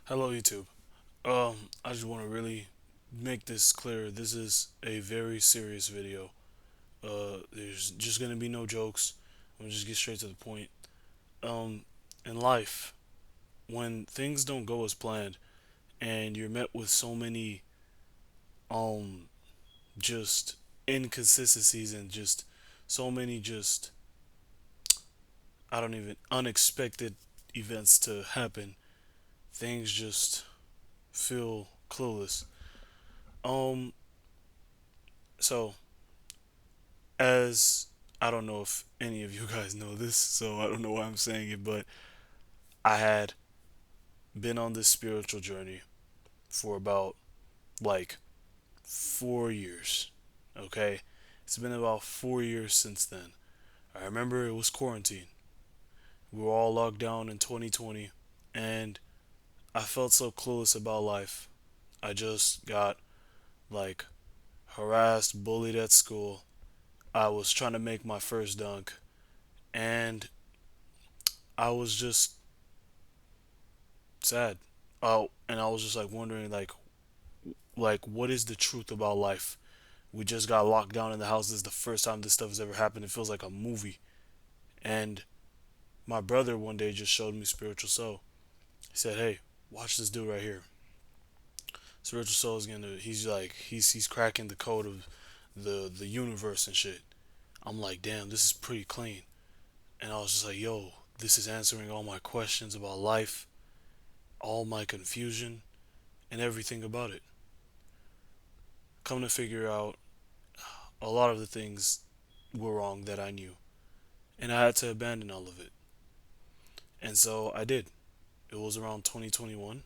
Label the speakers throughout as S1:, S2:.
S1: Hello, YouTube. I just want to really make this clear. This is a very serious video. There's just gonna be no jokes. I'm gonna just get straight to the point. Um, in life, when things don't go as planned and you're met with so many, um, just inconsistencies and just so many I don't even, unexpected events to happen, things just feel clueless. Um, so as I don't know if any of you guys know this, so I don't know why I'm saying it, but I had been on this spiritual journey for about like 4 years. Okay? It's been about 4 years since then. I remember it was quarantine. We were all locked down in 2020, and I felt so clueless about life. I just got like harassed, bullied at school. I was trying to make my first dunk, and I was just sad. Oh, and I was just like wondering, like what is the truth about life? We just got locked down in the house. This is the first time this stuff has ever happened. It feels like a movie. And my brother one day just showed me Spiritual Soul. He said, "Hey, watch this dude right here. Spiritual Soul is gonna. He's like he's cracking the code of the universe and shit." I'm like, "Damn, this is pretty clean." And I was just like, "Yo, this is answering all my questions about life, all my confusion, and everything about it." Come to figure out, a lot of the things were wrong that I knew, and I had to abandon all of it. And so I did. It was around 2021.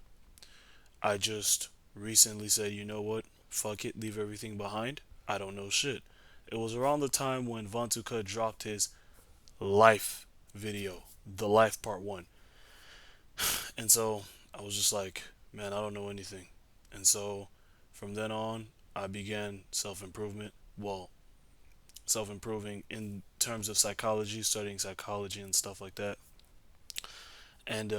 S1: I just recently said, you know what? Fuck it, leave everything behind. I don't know shit. It was around the time when Vantuka dropped his life video, the life part one. And so I was just like, man, I don't know anything. And so from then on, I began self improvement. Well, self improving in terms of psychology, studying psychology and stuff like that. And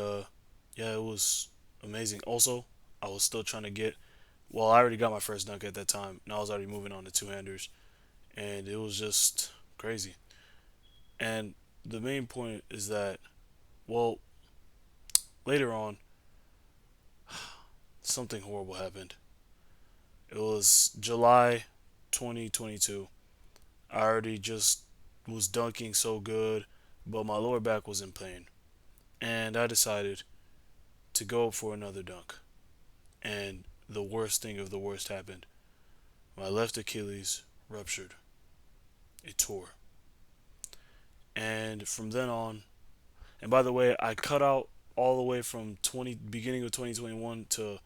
S1: yeah, it was amazing. Also, I was still trying to get. Well, I already got my first dunk at that time, and I was already moving on to two handers, and it was just crazy. And the main point is that, well, later on, something horrible happened. It was July 2022. I already just was dunking so good, but my lower back was in pain, and I decided to go for another dunk. And the worst thing of the worst happened. My left Achilles ruptured. It tore. And from then on, and by the way, I cut out all the way from 20 beginning of 2021 to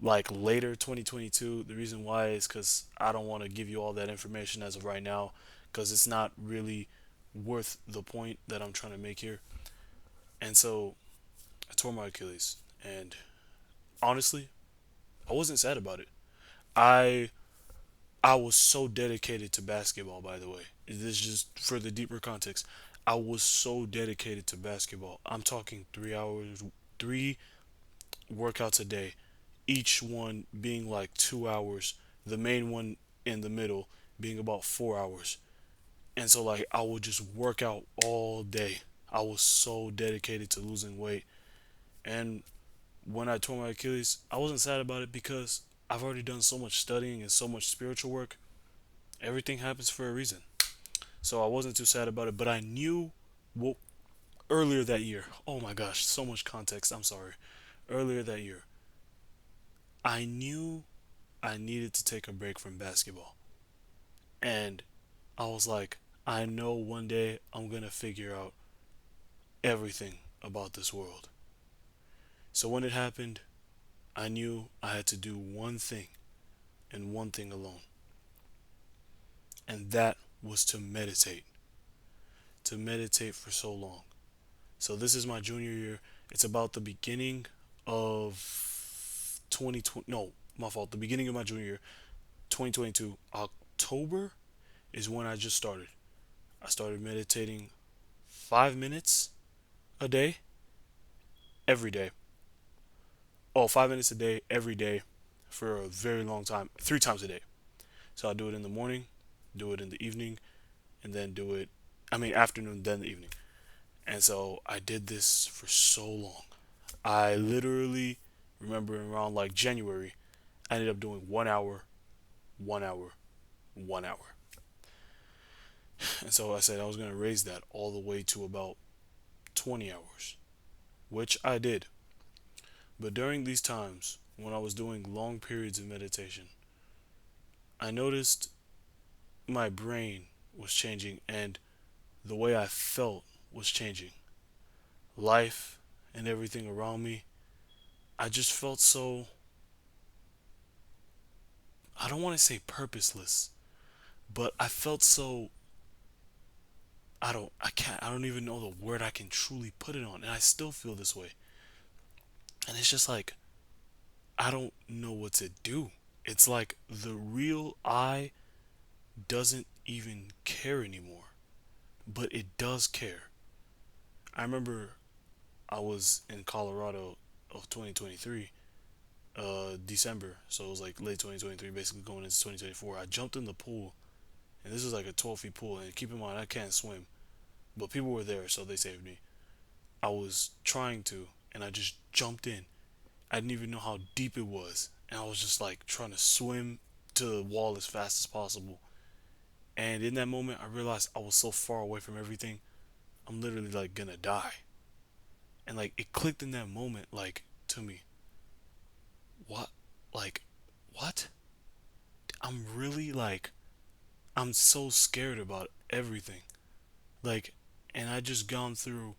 S1: like later 2022. The reason why is cuz I don't want to give you all that information as of right now cuz it's not really worth the point that I'm trying to make here. And so I tore my Achilles, and honestly, I wasn't sad about it. I I was so dedicated to basketball, by the way. This is just for the deeper context. I was so dedicated to basketball. I'm talking 3 hours, three workouts a day, each one being like 2 hours, the main one in the middle being about 4 hours. And so, like, I would just work out all day. I was so dedicated to losing weight. And when I tore my Achilles, I wasn't sad about it because I've already done so much studying and so much spiritual work. Everything happens for a reason. So I wasn't too sad about it, but I knew, well, earlier that year. Oh my gosh, so much context. I'm sorry. Earlier that year, I knew I needed to take a break from basketball. And I was like, I know one day I'm going to figure out everything about this world. So when it happened, I knew I had to do one thing and one thing alone. And that was to meditate. To meditate for so long. So this is my junior year. It's about the beginning of 2020. No, my fault. The beginning of my junior year, 2022. October is when I just started. I started meditating 5 minutes a day, every day. Oh, 5 minutes a day, every day, for a very long time, 3 times a day. So I do it in the morning, do it in the evening, and then do it. I mean, afternoon, then the evening. And so I did this for so long. I literally remember around like January, I ended up doing 1 hour, 1 hour, 1 hour. And so I said I was going to raise that all the way to about 20 hours, which I did. But during these times, when I was doing long periods of meditation, I noticed my brain was changing and the way I felt was changing. Life and everything around me, I just felt so, I don't want to say purposeless, but I felt so, I don't even know the word I can truly put it on. And I still feel this way. And it's just like, I don't know what to do. It's like the real I doesn't even care anymore, but it does care. I remember I was in Colorado of 2023, December, so it was like late 2023, basically going into 2024. I jumped in the pool, and this is like a 12 feet pool. And keep in mind, I can't swim, but people were there, so they saved me. I was trying to, and I just jumped in. I didn't even know how deep it was, and I was just like trying to swim to the wall as fast as possible. And in that moment, I realized I was so far away from everything. I'm literally like gonna die. And like it clicked in that moment, like to me, what, like, what? I'm really like, I'm so scared about everything. Like, and I just gone through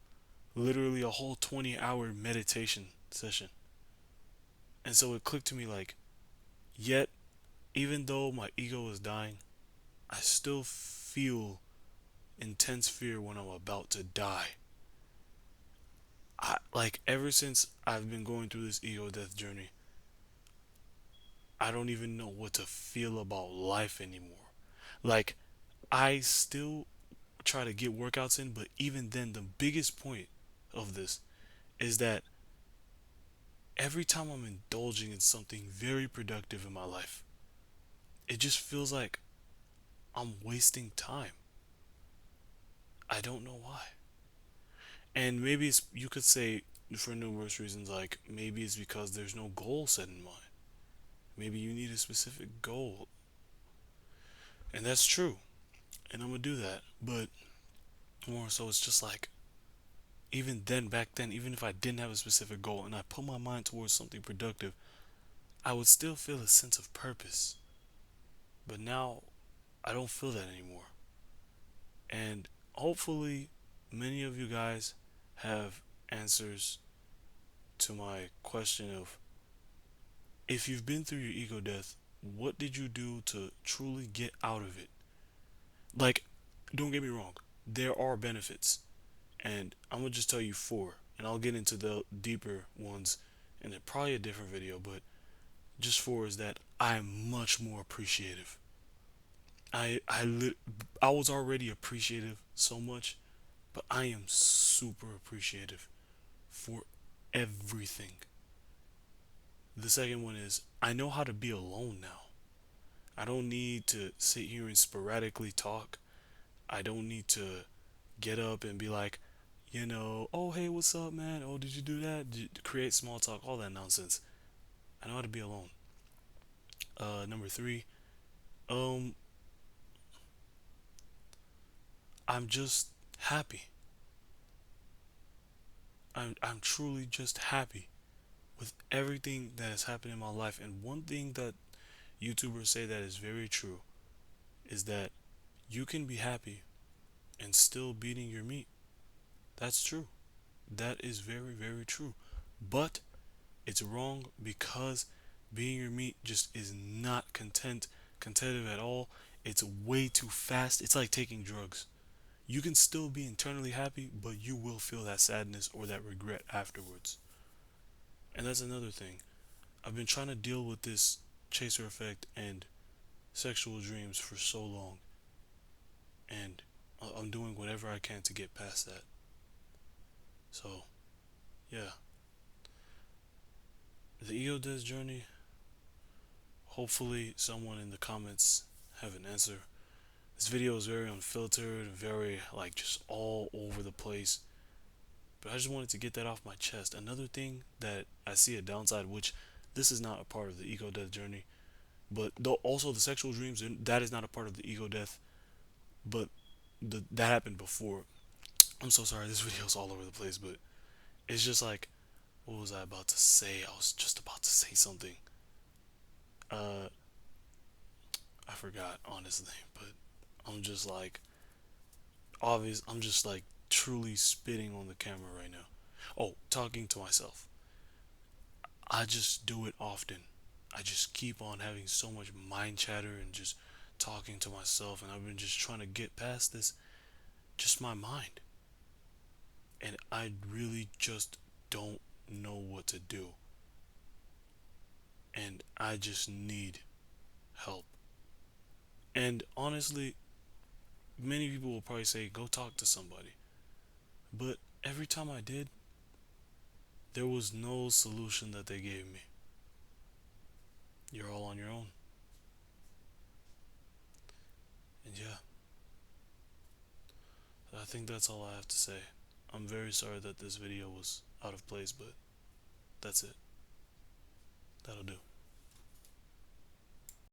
S1: literally a whole 20-hour meditation session. And so it clicked to me like, yet, even though my ego is dying, I still feel intense fear when I'm about to die. Like ever since I've been going through this ego death journey, I don't even know what to feel about life anymore. Like I still try to get workouts in, but even then the biggest point of this is that every time I'm indulging in something very productive in my life, it just feels like I'm wasting time. I don't know why. And maybe it's, you could say, for numerous reasons, like maybe it's because there's no goal set in mind. Maybe you need a specific goal. And that's true. And I'm gonna do that. But more so, it's just like, even then, back then, even if I didn't have a specific goal and I put my mind towards something productive, I would still feel a sense of purpose. But now, I don't feel that anymore. And hopefully, many of you guys have answers to my question of, if you've been through your ego death, what did you do to truly get out of it? Like, don't get me wrong, there are benefits, and I'm gonna just tell you four, and I'll get into the deeper ones in probably a different video, but just four is that I'm much more appreciative. I was already appreciative so much, but I am super appreciative for everything. The second one is I know how to be alone now. I don't need to sit here and sporadically talk. I don't need to get up and be like, oh, hey, what's up, man? Oh, did you do that? Create small talk, all that nonsense. I know how to be alone. Number three, um, I'm just happy. I'm truly just happy with everything that has happened in my life. And one thing that YouTubers say that is very true is that you can be happy and still beating your meat. That's true. That is very, very true. But it's wrong because being your meat just is not contentive at all. It's way too fast. It's like taking drugs. You can still be internally happy, but you will feel that sadness or that regret afterwards. And that's another thing. I've been trying to deal with this chaser effect and sexual dreams for so long, and I'm doing whatever I can to get past that. So, yeah, The ego death journey. Hopefully, someone in the comments have an answer. This video is very unfiltered, very like just all over the place. But I just wanted to get that off my chest. Another thing that I see a downside, which this is not a part of the ego death journey, but though also the sexual dreams, that is not a part of the ego death. But that happened before. I'm so sorry. This video is all over the place, but it's just like, what was I about to say? I was just about to say something. Uh, I forgot honestly, but I'm just like obvious. I'm just like truly spitting on the camera right now. Oh, talking to myself. I just do it often. I just keep on having so much mind chatter and just talking to myself, and I've been just trying to get past this, just my mind. And I really just don't know what to do. And I just need help. And honestly, many people will probably say, go talk to somebody. But every time I did, there was no solution that they gave me. You're all on your own. And yeah, I think that's all I have to say. I'm very sorry that this video was out of place, but that's it. That'll do.